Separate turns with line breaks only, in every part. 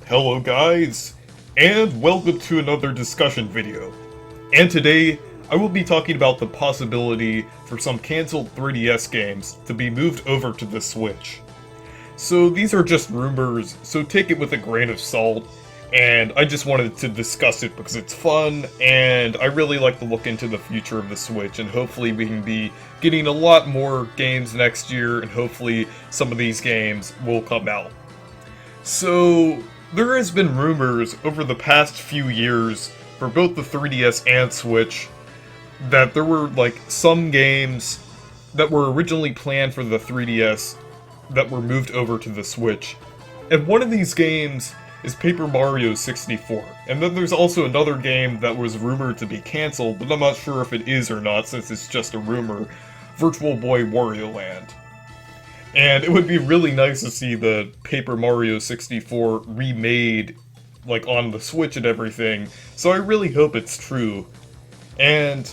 Hello guys, and welcome to another discussion video. And today, I will be talking about the possibility for some cancelled 3DS games to be moved over to the Switch. So these are just rumors, so take it with a grain of salt, and I just wanted to discuss it because it's fun, and I really like to look into the future of the Switch, and hopefully we can be getting a lot more games next year, and hopefully some of these games will come out. So, there has been rumors over the past few years for both the 3DS and Switch that there were some games that were originally planned for the 3DS that were moved over to the Switch. And one of these games is Paper Mario 64. And then there's also another game that was rumored to be cancelled, but I'm not sure if it is or not since it's just a rumor, Virtual Boy Wario Land. And it would be really nice to see the Paper Mario 64 remade, on the Switch and everything, so I really hope it's true. And,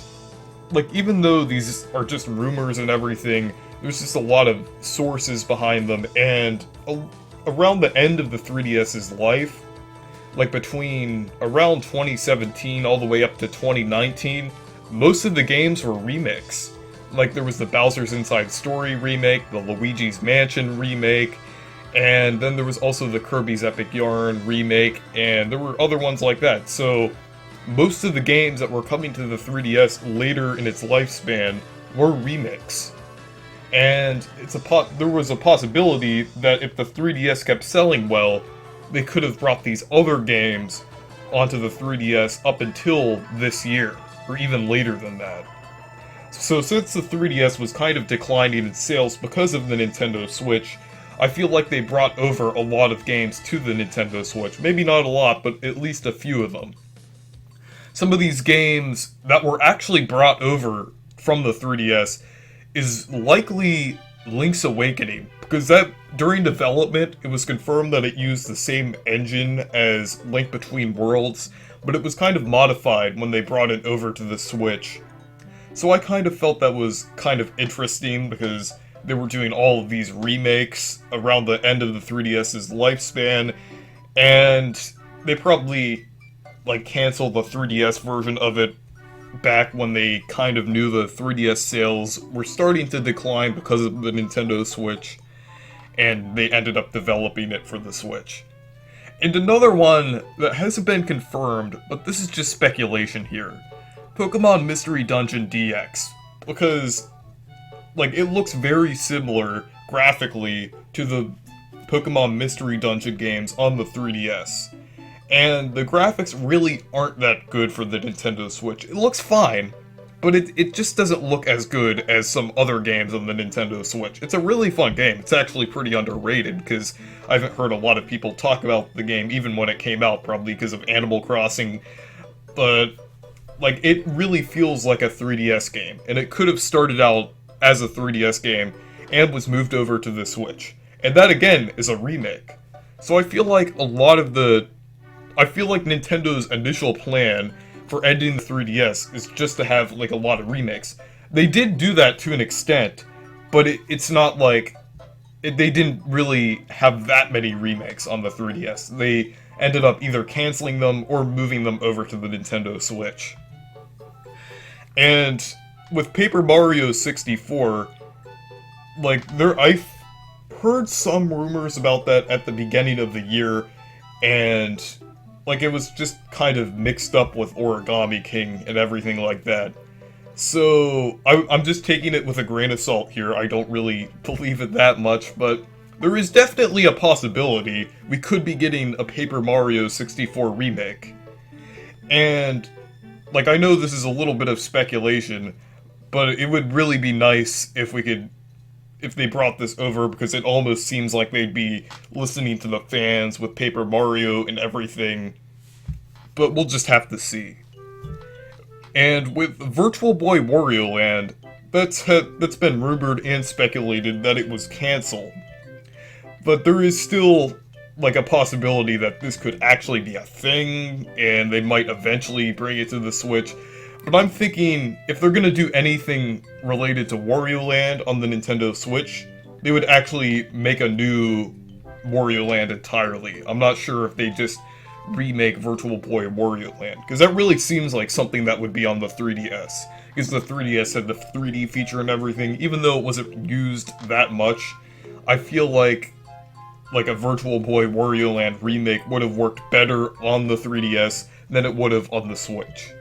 even though these are just rumors and everything, there's just a lot of sources behind them, and around the end of the 3DS's life, between around 2017 all the way up to 2019, most of the games were remakes. There was the Bowser's Inside Story remake, the Luigi's Mansion remake, and then there was also the Kirby's Epic Yarn remake, and there were other ones like that. So, most of the games that were coming to the 3DS later in its lifespan were remakes. And there was a possibility that if the 3DS kept selling well, they could have brought these other games onto the 3DS up until this year, or even later than that. So since the 3DS was kind of declining in sales because of the Nintendo Switch, I feel like they brought over a lot of games to the Nintendo Switch. Maybe not a lot, but at least a few of them. Some of these games that were actually brought over from the 3DS is likely Link's Awakening, because during development, it was confirmed that it used the same engine as Link Between Worlds, but it was kind of modified when they brought it over to the Switch. So I kind of felt that was kind of interesting because they were doing all of these remakes around the end of the 3DS's lifespan, and they probably, canceled the 3DS version of it back when they kind of knew the 3DS sales were starting to decline because of the Nintendo Switch, and they ended up developing it for the Switch. And another one that hasn't been confirmed, but this is just speculation here. Pokemon Mystery Dungeon DX, because, it looks very similar, graphically, to the Pokemon Mystery Dungeon games on the 3DS. And the graphics really aren't that good for the Nintendo Switch. It looks fine, but it just doesn't look as good as some other games on the Nintendo Switch. It's a really fun game. It's actually pretty underrated, because I haven't heard a lot of people talk about the game, even when it came out, probably because of Animal Crossing, but it really feels like a 3DS game, and it could have started out as a 3DS game and was moved over to the Switch. And that, again, is a remake. So I feel like Nintendo's initial plan for ending the 3DS is just to have, a lot of remakes. They did do that to an extent, but it's not they didn't really have that many remakes on the 3DS. They ended up either canceling them or moving them over to the Nintendo Switch. And with Paper Mario 64, I've heard some rumors about that at the beginning of the year, and, it was just kind of mixed up with Origami King and everything like that. So, I'm just taking it with a grain of salt here. I don't really believe it that much, but there is definitely a possibility we could be getting a Paper Mario 64 remake. And, I know this is a little bit of speculation, but it would really be nice if they brought this over, because it almost seems like they'd be listening to the fans with Paper Mario and everything. But we'll just have to see. And with Virtual Boy Wario Land, that's been rumored and speculated that it was cancelled. But there is still, a possibility that this could actually be a thing, and they might eventually bring it to the Switch. But I'm thinking, if they're gonna do anything related to Wario Land on the Nintendo Switch, they would actually make a new Wario Land entirely. I'm not sure if they just remake Virtual Boy Wario Land, because that really seems like something that would be on the 3DS. Because the 3DS had the 3D feature and everything, even though it wasn't used that much, I feel like a Virtual Boy Wario Land remake would have worked better on the 3DS than it would have on the Switch.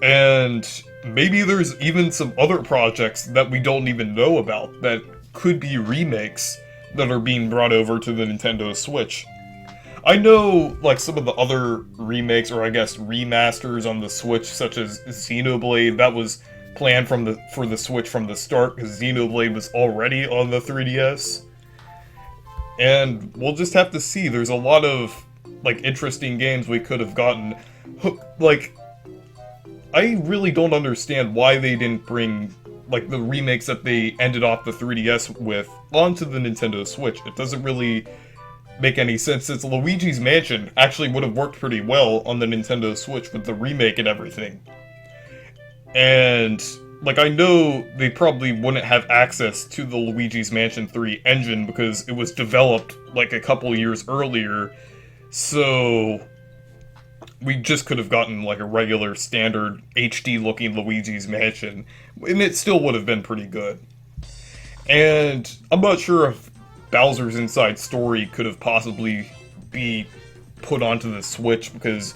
And maybe there's even some other projects that we don't even know about that could be remakes that are being brought over to the Nintendo Switch. I know, like, some of the other remakes, or I guess remasters on the Switch, such as Xenoblade, that was planned for the Switch from the start, because Xenoblade was already on the 3DS. And we'll just have to see. There's a lot of, like, interesting games we could have gotten. Like, I really don't understand why they didn't bring, like, the remakes that they ended off the 3DS with onto the Nintendo Switch. It doesn't really make any sense, since Luigi's Mansion actually would have worked pretty well on the Nintendo Switch with the remake and everything. And, like, I know they probably wouldn't have access to the Luigi's Mansion 3 engine because it was developed, like, a couple years earlier, so we just could have gotten, like, a regular, standard, HD-looking Luigi's Mansion, and it still would have been pretty good. And I'm not sure if Bowser's Inside Story could have possibly be put onto the Switch, because,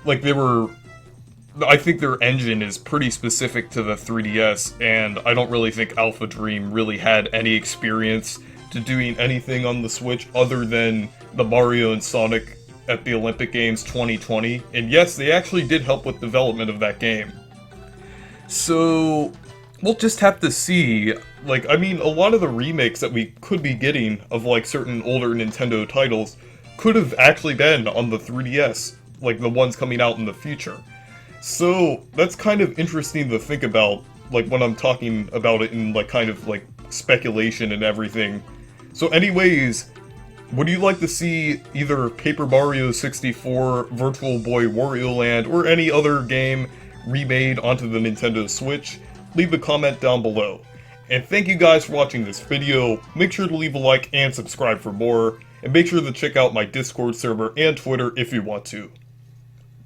like, I think their engine is pretty specific to the 3DS, and I don't really think Alpha Dream really had any experience to doing anything on the Switch other than the Mario and Sonic at the Olympic Games 2020, and yes, they actually did help with development of that game. So we'll just have to see. Like, I mean, a lot of the remakes that we could be getting of, like, certain older Nintendo titles could have actually been on the 3DS, like the ones coming out in the future. So that's kind of interesting to think about, like, when I'm talking about it in, like, kind of, like, speculation and everything. So anyways, would you like to see either Paper Mario 64, Virtual Boy Wario Land, or any other game remade onto the Nintendo Switch? Leave a comment down below. And thank you guys for watching this video. Make sure to leave a like and subscribe for more, and make sure to check out my Discord server and Twitter if you want to.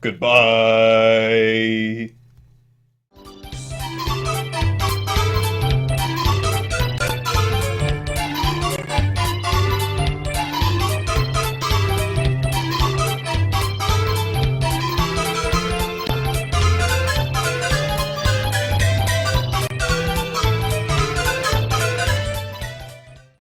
Goodbye!